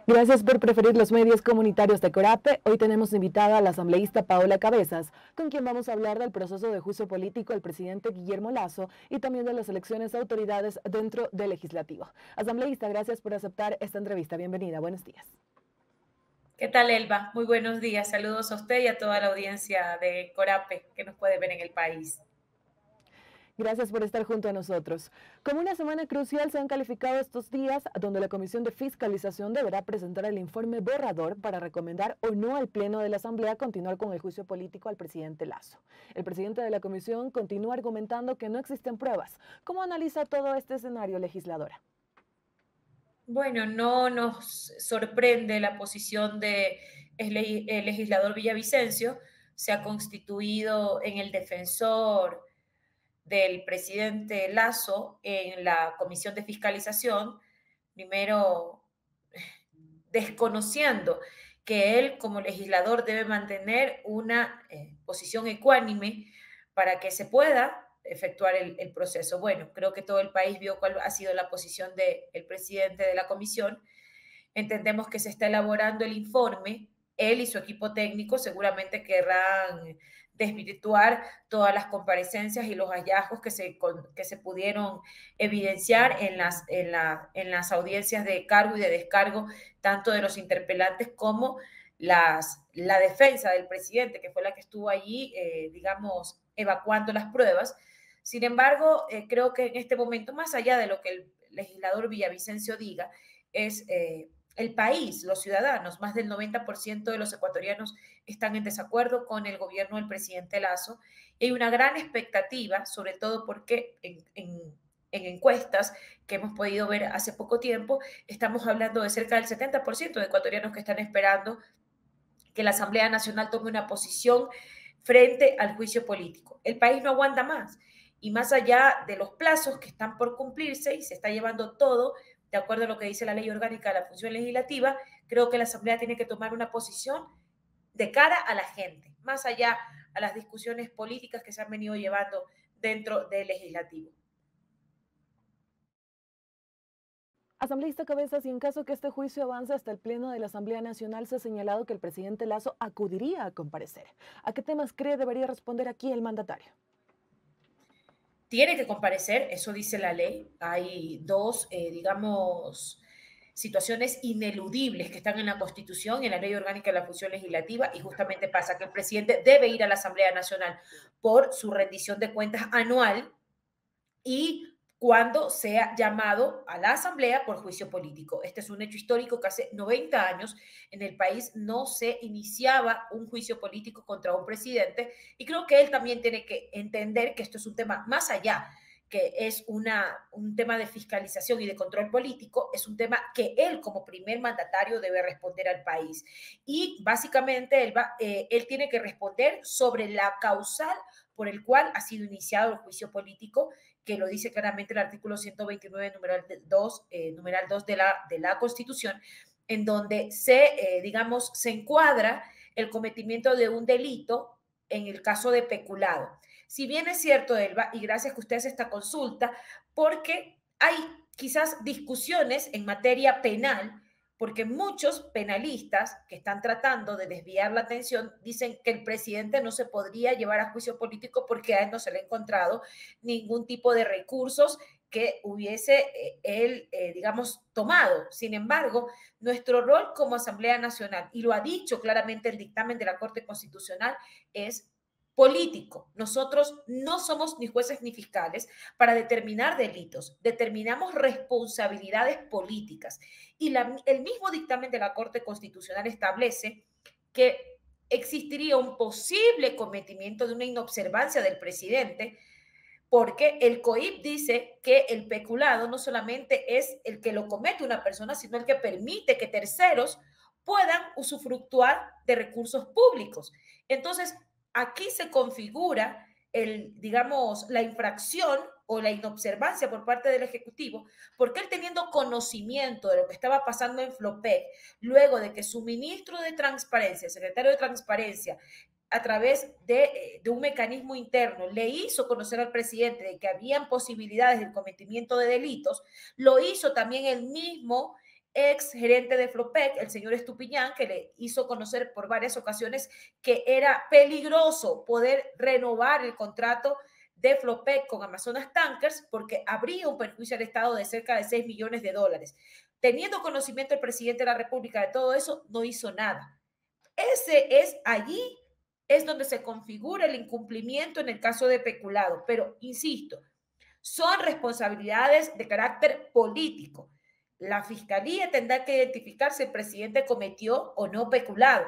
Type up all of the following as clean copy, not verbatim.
Gracias por preferir los medios comunitarios de Corape. Hoy tenemos invitada a la asambleísta Paola Cabezas, con quien vamos a hablar del proceso de juicio político al presidente Guillermo Lasso y también de las elecciones de autoridades dentro del legislativo. Asambleísta, gracias por aceptar esta entrevista. Bienvenida. Buenos días. ¿Qué tal, Elba? Muy buenos días. Saludos a usted y a toda la audiencia de Corape que nos puede ver en el país. Gracias por estar junto a nosotros. Como una semana crucial se han calificado estos días donde la Comisión de Fiscalización deberá presentar el informe borrador para recomendar o no al Pleno de la Asamblea continuar con el juicio político al presidente Lasso. El presidente de la Comisión continúa argumentando que no existen pruebas. ¿Cómo analiza todo este escenario, legisladora? Bueno, no nos sorprende la posición de el legislador Villavicencio. Se ha constituido en el defensor del presidente Lasso en la Comisión de Fiscalización, primero desconociendo que él como legislador debe mantener una posición ecuánime para que se pueda efectuar el proceso. Bueno, creo que todo el país vio cuál ha sido la posición del presidente de la comisión. Entendemos que se está elaborando el informe. Él y su equipo técnico seguramente querrán desvirtuar todas las comparecencias y los hallazgos que se pudieron evidenciar en las audiencias de cargo y de descargo, tanto de los interpelantes como la defensa del presidente, que fue la que estuvo allí, digamos, evacuando las pruebas. Sin embargo, creo que en este momento, más allá de lo que el legislador Villavicencio diga, es el país, los ciudadanos, más del 90% de los ecuatorianos están en desacuerdo con el gobierno del presidente Lasso. Y hay una gran expectativa, sobre todo porque en encuestas que hemos podido ver hace poco tiempo, estamos hablando de cerca del 70% de ecuatorianos que están esperando que la Asamblea Nacional tome una posición frente al juicio político. El país no aguanta más y más allá de los plazos que están por cumplirse y se está llevando todo de acuerdo a lo que dice la ley orgánica de la función legislativa, creo que la Asamblea tiene que tomar una posición de cara a la gente, más allá a las discusiones políticas que se han venido llevando dentro del legislativo. Asambleísta Cabezas, y en caso que este juicio avance hasta el Pleno de la Asamblea Nacional, se ha señalado que el presidente Lasso acudiría a comparecer. ¿A qué temas cree debería responder aquí el mandatario? Tiene que comparecer, eso dice la ley. Hay dos, digamos, situaciones ineludibles que están en la Constitución, en la Ley Orgánica de la Función Legislativa, y justamente pasa que el presidente debe ir a la Asamblea Nacional por su rendición de cuentas anual y cuando sea llamado a la Asamblea por juicio político. Este es un hecho histórico que hace 90 años en el país no se iniciaba un juicio político contra un presidente y creo que él también tiene que entender que esto es un tema más allá que es un tema de fiscalización y de control político, es un tema que él como primer mandatario debe responder al país. Y básicamente él tiene que responder sobre la causal por el cual ha sido iniciado el juicio político, que lo dice claramente el artículo 129, numeral 2 de la Constitución, en donde digamos, se encuadra el cometimiento de un delito en el caso de peculado. Si bien es cierto, Elba, y gracias que usted hace esta consulta, porque hay quizás discusiones en materia penal, porque muchos penalistas que están tratando de desviar la atención dicen que el presidente no se podría llevar a juicio político porque a él no se le ha encontrado ningún tipo de recursos que hubiese él, digamos, tomado. Sin embargo, nuestro rol como Asamblea Nacional, y lo ha dicho claramente el dictamen de la Corte Constitucional, es político. Nosotros no somos ni jueces ni fiscales para determinar delitos, determinamos responsabilidades políticas. Y el mismo dictamen de la Corte Constitucional establece que existiría un posible cometimiento de una inobservancia del presidente, porque el COIP dice que el peculado no solamente es el que lo comete una persona, sino el que permite que terceros puedan usufructuar de recursos públicos. Entonces, aquí se configura digamos, la infracción o la inobservancia por parte del Ejecutivo, porque él teniendo conocimiento de lo que estaba pasando en Flopec, luego de que su ministro de Transparencia, el secretario de Transparencia, a través de un mecanismo interno, le hizo conocer al presidente de que habían posibilidades del cometimiento de delitos, lo hizo también el mismo ex gerente de Flopec, el señor Estupiñán, que le hizo conocer por varias ocasiones que era peligroso poder renovar el contrato de Flopec con Amazonas Tankers porque habría un perjuicio al Estado de cerca de 6 millones de dólares. Teniendo conocimiento el presidente de la República de todo eso, no hizo nada. Allí es donde se configura el incumplimiento en el caso de peculado. Pero, insisto, son responsabilidades de carácter político. La fiscalía tendrá que identificar si el presidente cometió o no peculado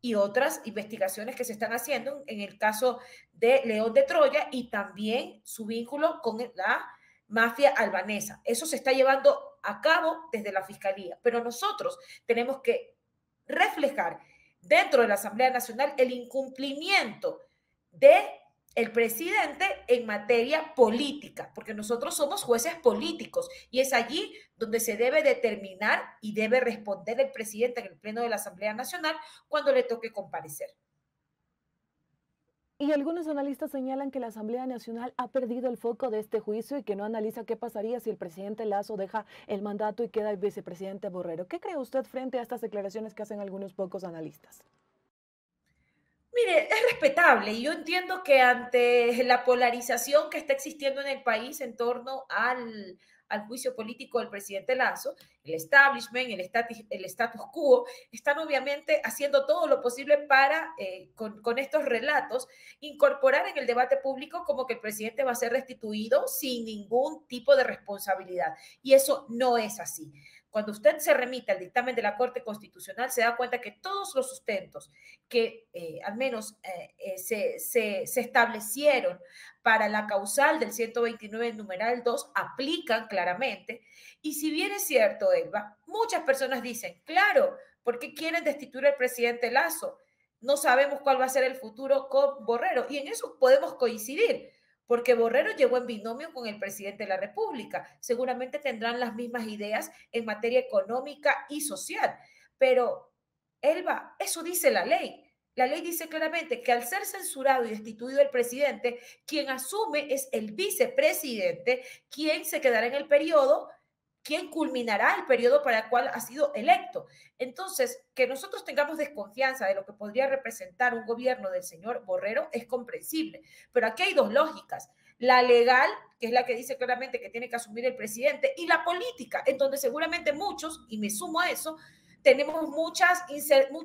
y otras investigaciones que se están haciendo en el caso de León de Troya y también su vínculo con la mafia albanesa. Eso se está llevando a cabo desde la fiscalía, pero nosotros tenemos que reflejar dentro de la Asamblea Nacional el incumplimiento de el presidente en materia política, porque nosotros somos jueces políticos y es allí donde se debe determinar y debe responder el presidente en el Pleno de la Asamblea Nacional cuando le toque comparecer. Y algunos analistas señalan que la Asamblea Nacional ha perdido el foco de este juicio y que no analiza qué pasaría si el presidente Lasso deja el mandato y queda el vicepresidente Borrero. ¿Qué cree usted frente a estas declaraciones que hacen algunos pocos analistas? Mire, es respetable y yo entiendo que ante la polarización que está existiendo en el país en torno al juicio político del presidente Lasso, el establishment, el status quo, están obviamente haciendo todo lo posible para, con estos relatos, incorporar en el debate público como que el presidente va a ser restituido sin ningún tipo de responsabilidad. Y eso no es así. Cuando usted se remite al dictamen de la Corte Constitucional, se da cuenta que todos los sustentos que al menos se establecieron para la causal del 129 numeral 2 aplican claramente. Y si bien es cierto, Elba, muchas personas dicen, claro, ¿por qué quieren destituir al presidente Lasso? No sabemos cuál va a ser el futuro con Borrero. Y en eso podemos coincidir porque Borrero llegó en binomio con el presidente de la República. Seguramente tendrán las mismas ideas en materia económica y social, pero Elba, eso dice la ley. La ley dice claramente que al ser censurado y destituido el presidente, quien asume es el vicepresidente, quien se quedará en el periodo, quien culminará el periodo para el cual ha sido electo. Entonces, que nosotros tengamos desconfianza de lo que podría representar un gobierno del señor Borrero es comprensible, pero aquí hay dos lógicas. La legal, que es la que dice claramente que tiene que asumir el presidente, y la política, en donde seguramente muchos, y me sumo a eso, tenemos mucha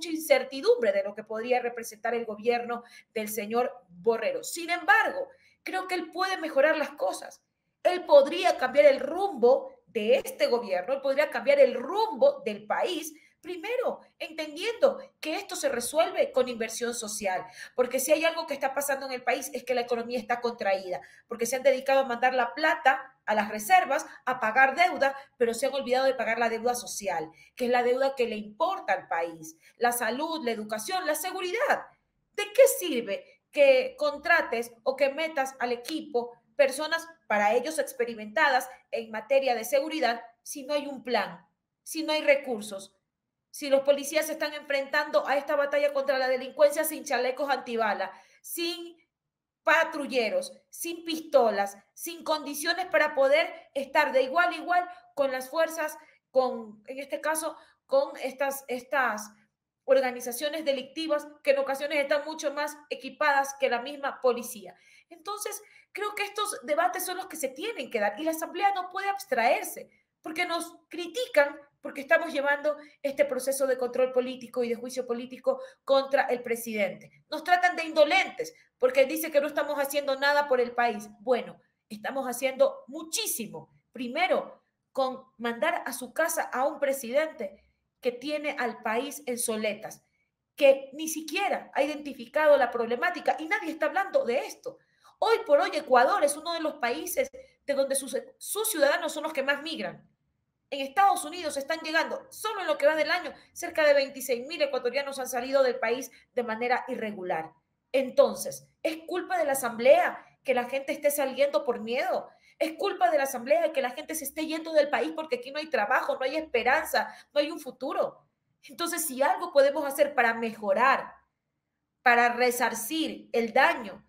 incertidumbre de lo que podría representar el gobierno del señor Borrero. Sin embargo, creo que él puede mejorar las cosas. Él podría cambiar el rumbo de este gobierno, él podría cambiar el rumbo del país, primero entendiendo que esto se resuelve con inversión social, porque si hay algo que está pasando en el país es que la economía está contraída, porque se han dedicado a mandar la plata a las reservas, a pagar deuda, pero se han olvidado de pagar la deuda social, que es la deuda que le importa al país, la salud, la educación, la seguridad. ¿De qué sirve que contrates o que metas al equipo personas para ellos experimentadas en materia de seguridad si no hay un plan, si no hay recursos, si los policías se están enfrentando a esta batalla contra la delincuencia sin chalecos antibala, sin patrulleros, sin pistolas, sin condiciones para poder estar de igual a igual con las fuerzas, en este caso, con estas organizaciones delictivas que en ocasiones están mucho más equipadas que la misma policía. Entonces, creo que estos debates son los que se tienen que dar y la Asamblea no puede abstraerse porque nos critican porque estamos llevando este proceso de control político y de juicio político contra el presidente. Nos tratan de indolentes porque dice que no estamos haciendo nada por el país. Bueno, estamos haciendo muchísimo. Primero, con mandar a su casa a un presidente que tiene al país en soletas, que ni siquiera ha identificado la problemática y nadie está hablando de esto. Hoy por hoy Ecuador es uno de los países de donde sus ciudadanos son los que más migran. En Estados Unidos están llegando, solo en lo que va del año, cerca de 26,000 ecuatorianos han salido del país de manera irregular. Entonces, ¿es culpa de la Asamblea que la gente esté saliendo por miedo? ¿Es culpa de la Asamblea que la gente se esté yendo del país porque aquí no hay trabajo, no hay esperanza, no hay un futuro? Entonces, si algo podemos hacer para mejorar, para resarcir el daño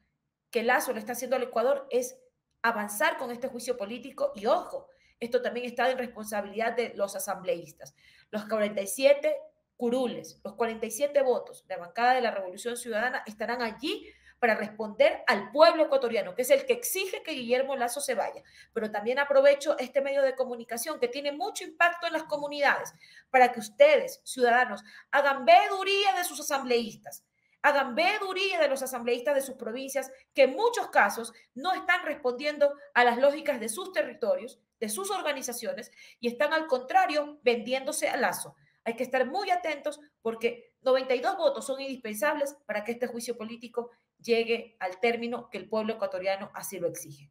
que Lasso le está haciendo al Ecuador, es avanzar con este juicio político y, ojo, Esto también está en responsabilidad de los asambleístas. Los 47 curules, los 47 votos de la bancada de la Revolución Ciudadana estarán allí para responder al pueblo ecuatoriano, que es el que exige que Guillermo Lasso se vaya. Pero también aprovecho este medio de comunicación que tiene mucho impacto en las comunidades para que ustedes, ciudadanos, hagan veeduría de sus asambleístas, hagan veeduría de los asambleístas de sus provincias, que en muchos casos no están respondiendo a las lógicas de sus territorios, de sus organizaciones, y están al contrario vendiéndose a Lasso. Hay que estar muy atentos porque 92 votos son indispensables para que este juicio político llegue al término que el pueblo ecuatoriano así lo exige.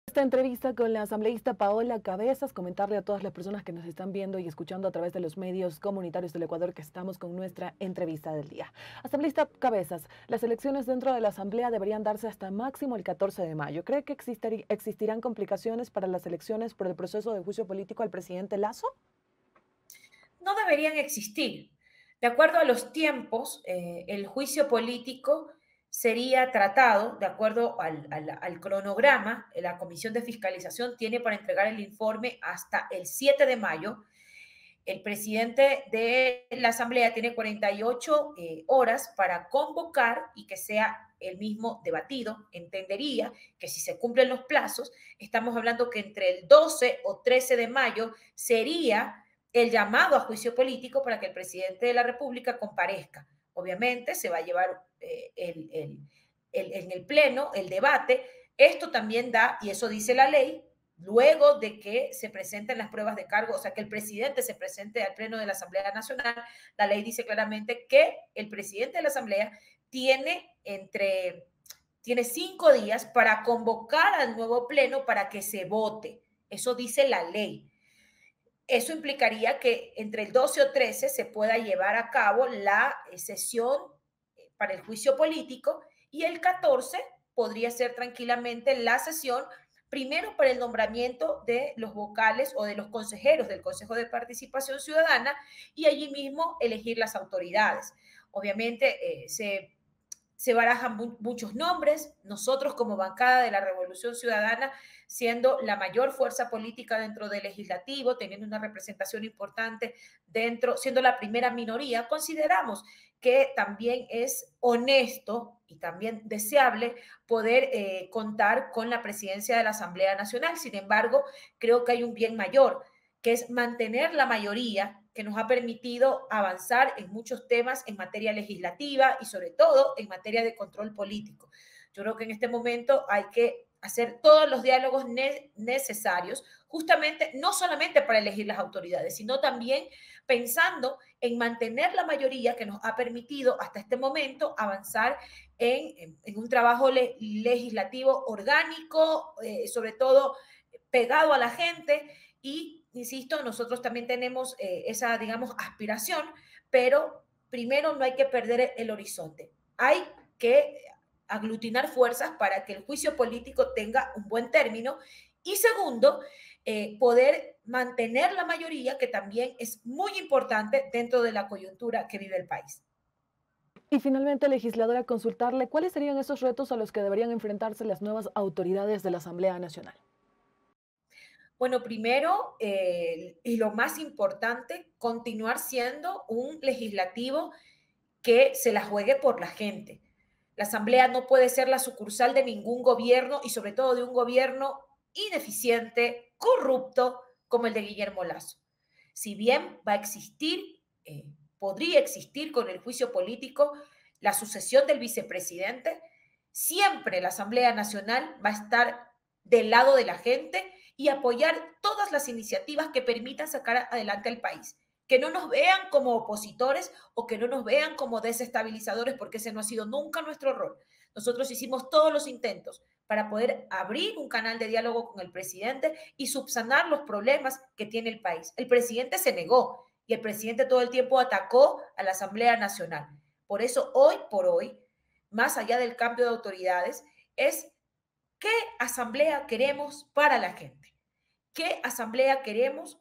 Esta entrevista con la asambleísta Paola Cabezas, comentarle a todas las personas que nos están viendo y escuchando a través de los medios comunitarios del Ecuador que estamos con nuestra entrevista del día. Asambleísta Cabezas, las elecciones dentro de la asamblea deberían darse hasta máximo el 14 de mayo. ¿Cree que existirán complicaciones para las elecciones por el proceso de juicio político al presidente Lasso? No deberían existir. De acuerdo a los tiempos, el juicio político sería tratado de acuerdo al cronograma. La Comisión de Fiscalización tiene para entregar el informe hasta el 7 de mayo. El presidente de la Asamblea tiene 48 horas para convocar y que sea el mismo debatido. Entendería que si se cumplen los plazos, estamos hablando que entre el 12 o 13 de mayo sería el llamado a juicio político para que el presidente de la República comparezca. Obviamente se va a llevar en el pleno el debate. Esto también da, y eso dice la ley, luego de que se presenten las pruebas de cargo, o sea, que el presidente se presente al pleno de la Asamblea Nacional, la ley dice claramente que el presidente de la Asamblea tiene 5 días para convocar al nuevo pleno para que se vote. Eso dice la ley. Eso implicaría que entre el 12 o 13 se pueda llevar a cabo la sesión para el juicio político y el 14 podría ser tranquilamente la sesión primero para el nombramiento de los vocales o de los consejeros del Consejo de Participación Ciudadana y allí mismo elegir las autoridades. Obviamente se barajan muchos nombres. Nosotros como bancada de la Revolución Ciudadana, siendo la mayor fuerza política dentro del legislativo, teniendo una representación importante dentro, siendo la primera minoría, consideramos que también es honesto y también deseable poder contar con la presidencia de la Asamblea Nacional. Sin embargo, creo que hay un bien mayor, que es mantener la mayoría que nos ha permitido avanzar en muchos temas en materia legislativa y sobre todo en materia de control político. Yo creo que en este momento hay que hacer todos los diálogos necesarios, justamente no solamente para elegir las autoridades, sino también pensando en mantener la mayoría que nos ha permitido hasta este momento avanzar en un trabajo legislativo orgánico, sobre todo pegado a la gente y insisto, nosotros también tenemos esa, digamos, aspiración, pero primero no hay que perder el horizonte. Hay que aglutinar fuerzas para que el juicio político tenga un buen término y segundo, poder mantener la mayoría, que también es muy importante dentro de la coyuntura que vive el país. Y finalmente, legisladora, consultarle cuáles serían esos retos a los que deberían enfrentarse las nuevas autoridades de la Asamblea Nacional. Bueno, primero, y lo más importante, continuar siendo un legislativo que se la juegue por la gente. La Asamblea no puede ser la sucursal de ningún gobierno y sobre todo de un gobierno ineficiente, corrupto, como el de Guillermo Lasso. Si bien va a existir, podría existir con el juicio político la sucesión del vicepresidente, siempre la Asamblea Nacional va a estar del lado de la gente y apoyar todas las iniciativas que permitan sacar adelante al país. Que no nos vean como opositores o que no nos vean como desestabilizadores, porque ese no ha sido nunca nuestro rol. Nosotros hicimos todos los intentos para poder abrir un canal de diálogo con el presidente y subsanar los problemas que tiene el país. El presidente se negó y el presidente todo el tiempo atacó a la Asamblea Nacional. Por eso, hoy por hoy, más allá del cambio de autoridades, es qué asamblea queremos para la gente, qué asamblea queremos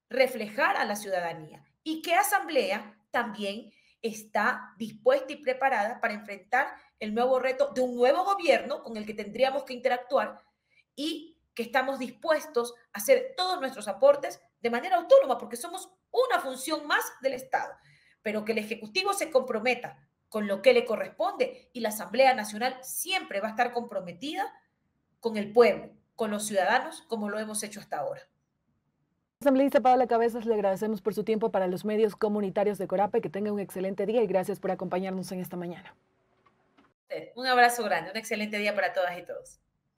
reflejar a la ciudadanía y qué asamblea también está dispuesta y preparada para enfrentar el nuevo reto de un nuevo gobierno con el que tendríamos que interactuar y que estamos dispuestos a hacer todos nuestros aportes de manera autónoma, porque somos una función más del Estado, pero que el Ejecutivo se comprometa con lo que le corresponde y la Asamblea Nacional siempre va a estar comprometida con el pueblo, con los ciudadanos, como lo hemos hecho hasta ahora. Asambleísta Paola Cabezas, le agradecemos por su tiempo para los medios comunitarios de Corape. Que tenga un excelente día y gracias por acompañarnos en esta mañana. Un abrazo grande, un excelente día para todas y todos.